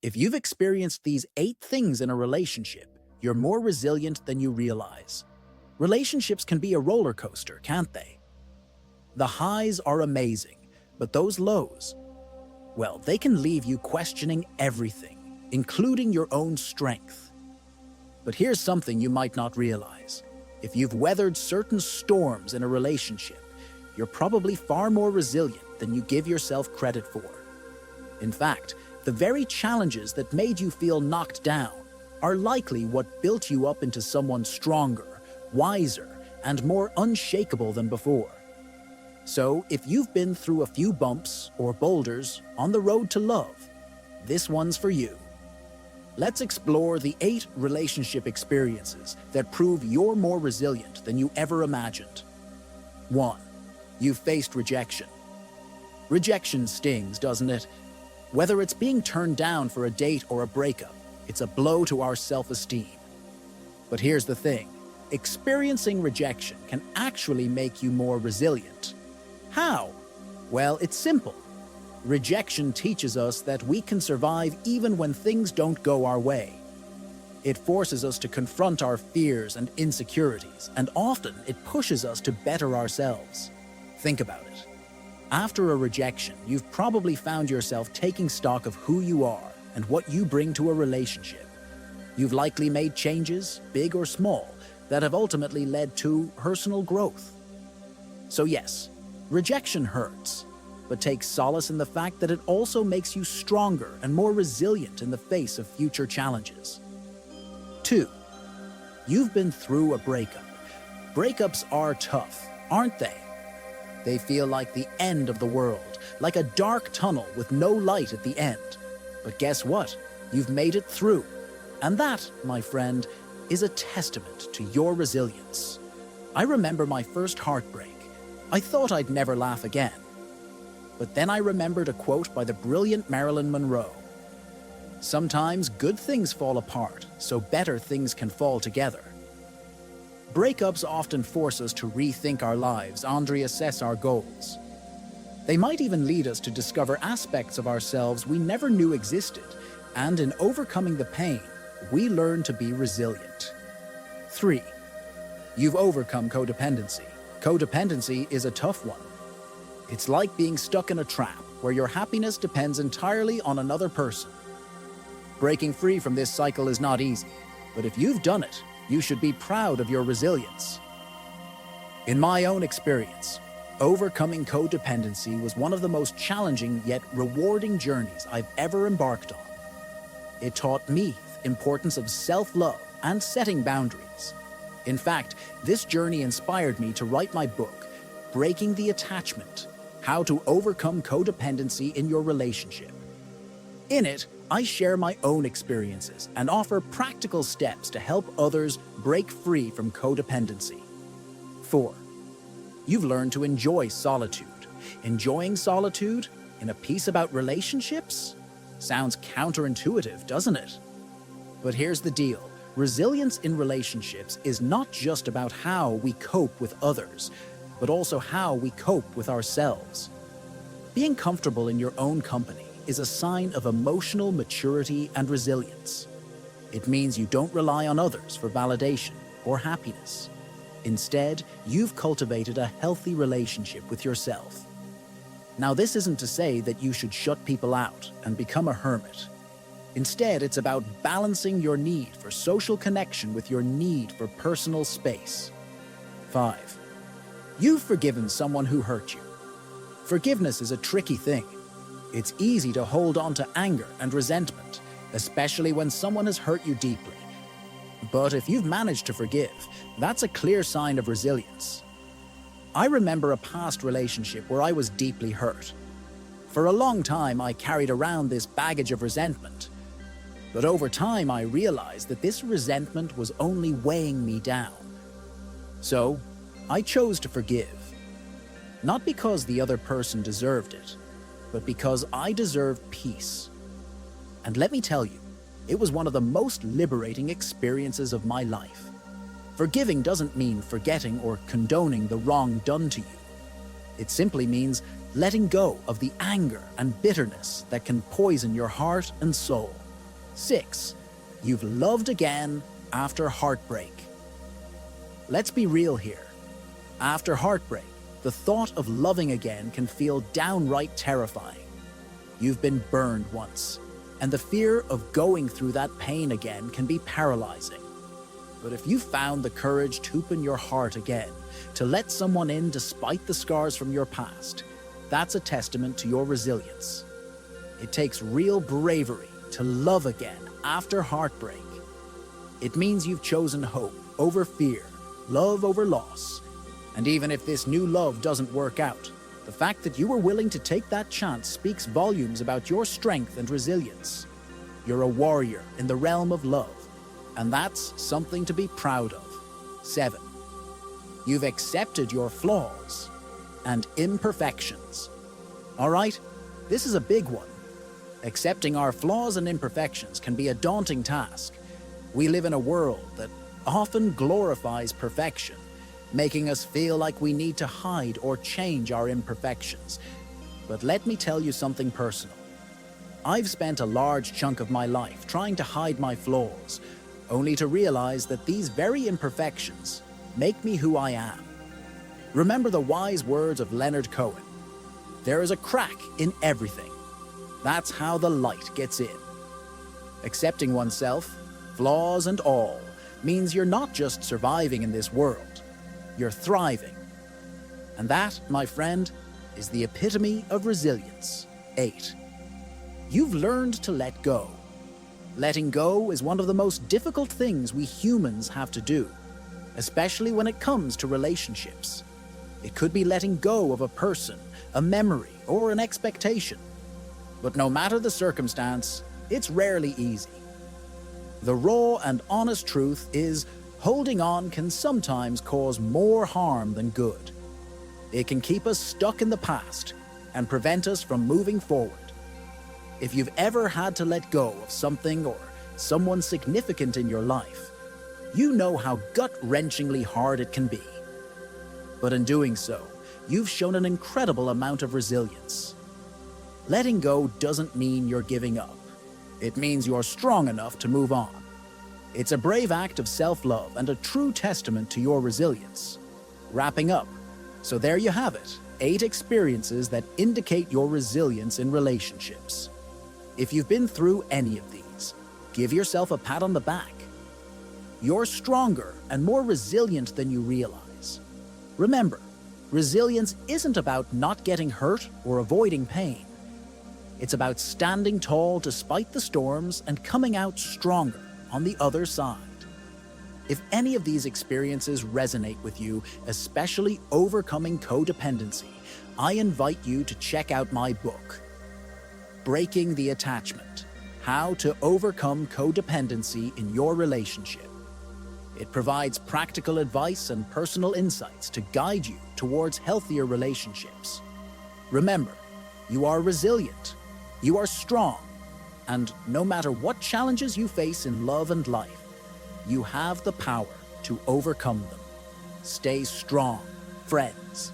If you've experienced these 8 things in a relationship, you're more resilient than you realize. Relationships can be a roller coaster, can't they? The highs are amazing, but those lows, well, they can leave you questioning everything, including your own strength. But here's something you might not realize. If you've weathered certain storms in a relationship, you're probably far more resilient than you give yourself credit for. In fact, the very challenges that made you feel knocked down are likely what built you up into someone stronger, wiser, and more unshakable than before. So, if you've been through a few bumps or boulders on the road to love, this one's for you. Let's explore the 8 relationship experiences that prove you're more resilient than you ever imagined. 1. You've faced rejection. Rejection stings, doesn't it? Whether it's being turned down for a date or a breakup, it's a blow to our self-esteem. But here's the thing. Experiencing rejection can actually make you more resilient. How? Well, it's simple. Rejection teaches us that we can survive even when things don't go our way. It forces us to confront our fears and insecurities, and often it pushes us to better ourselves. Think about it. After a rejection, you've probably found yourself taking stock of who you are and what you bring to a relationship. You've likely made changes, big or small, that have ultimately led to personal growth. So yes, rejection hurts, but take solace in the fact that it also makes you stronger and more resilient in the face of future challenges. 2. You've been through a breakup. Breakups are tough, aren't they? They feel like the end of the world, like a dark tunnel with no light at the end. But guess what? You've made it through. And that, my friend, is a testament to your resilience. I remember my first heartbreak. I thought I'd never laugh again. But then I remembered a quote by the brilliant Marilyn Monroe. Sometimes good things fall apart, so better things can fall together. Breakups often force us to rethink our lives and reassess our goals. They might even lead us to discover aspects of ourselves we never knew existed, and in overcoming the pain, we learn to be resilient. 3. You've overcome codependency. Codependency is a tough one. It's like being stuck in a trap where your happiness depends entirely on another person. Breaking free from this cycle is not easy, but if you've done it, you should be proud of your resilience. In my own experience, overcoming codependency was one of the most challenging yet rewarding journeys I've ever embarked on. It taught me the importance of self-love and setting boundaries. In fact, this journey inspired me to write my book, Breaking the Attachment: How to Overcome Codependency in Your Relationship. In it, I share my own experiences and offer practical steps to help others break free from codependency. 4. You've learned to enjoy solitude. Enjoying solitude in a piece about relationships? Sounds counterintuitive, doesn't it? But here's the deal. Resilience in relationships is not just about how we cope with others, but also how we cope with ourselves. Being comfortable in your own company is a sign of emotional maturity and resilience. It means you don't rely on others for validation or happiness. Instead, you've cultivated a healthy relationship with yourself. Now, this isn't to say that you should shut people out and become a hermit. Instead, it's about balancing your need for social connection with your need for personal space. 5. You've forgiven someone who hurt you. Forgiveness is a tricky thing. It's easy to hold on to anger and resentment, especially when someone has hurt you deeply. But if you've managed to forgive, that's a clear sign of resilience. I remember a past relationship where I was deeply hurt. For a long time, I carried around this baggage of resentment. But over time, I realized that this resentment was only weighing me down. So, I chose to forgive. Not because the other person deserved it, but because I deserve peace. And let me tell you, it was one of the most liberating experiences of my life. Forgiving doesn't mean forgetting or condoning the wrong done to you. It simply means letting go of the anger and bitterness that can poison your heart and soul. 6. You've loved again after heartbreak. Let's be real here. After heartbreak, the thought of loving again can feel downright terrifying. You've been burned once, and the fear of going through that pain again can be paralyzing. But if you found the courage to open your heart again, to let someone in despite the scars from your past, that's a testament to your resilience. It takes real bravery to love again after heartbreak. It means you've chosen hope over fear, love over loss. And even if this new love doesn't work out, the fact that you were willing to take that chance speaks volumes about your strength and resilience. You're a warrior in the realm of love, and that's something to be proud of. 7. You've accepted your flaws and imperfections. All right, this is a big one. Accepting our flaws and imperfections can be a daunting task. We live in a world that often glorifies perfection, making us feel like we need to hide or change our imperfections. But let me tell you something personal. I've spent a large chunk of my life trying to hide my flaws, only to realize that these very imperfections make me who I am. Remember the wise words of Leonard Cohen: "There is a crack in everything. That's how the light gets in." Accepting oneself, flaws and all, means you're not just surviving in this world, you're thriving. And that, my friend, is the epitome of resilience. 8. You've learned to let go. Letting go is one of the most difficult things we humans have to do, especially when it comes to relationships. It could be letting go of a person, a memory, or an expectation. But no matter the circumstance, it's rarely easy. The raw and honest truth is, holding on can sometimes cause more harm than good. It can keep us stuck in the past and prevent us from moving forward. If you've ever had to let go of something or someone significant in your life, you know how gut-wrenchingly hard it can be. But in doing so, you've shown an incredible amount of resilience. Letting go doesn't mean you're giving up. It means you're strong enough to move on. It's a brave act of self-love and a true testament to your resilience. Wrapping up, so there you have it, 8 experiences that indicate your resilience in relationships. If you've been through any of these, give yourself a pat on the back. You're stronger and more resilient than you realize. Remember, resilience isn't about not getting hurt or avoiding pain. It's about standing tall despite the storms and coming out stronger on the other side. If any of these experiences resonate with you, especially overcoming codependency, I invite you to check out my book, Breaking the Attachment: How to Overcome Codependency in Your Relationship. It provides practical advice and personal insights to guide you towards healthier relationships. Remember, you are resilient, you are strong, and no matter what challenges you face in love and life, you have the power to overcome them. Stay strong, friends.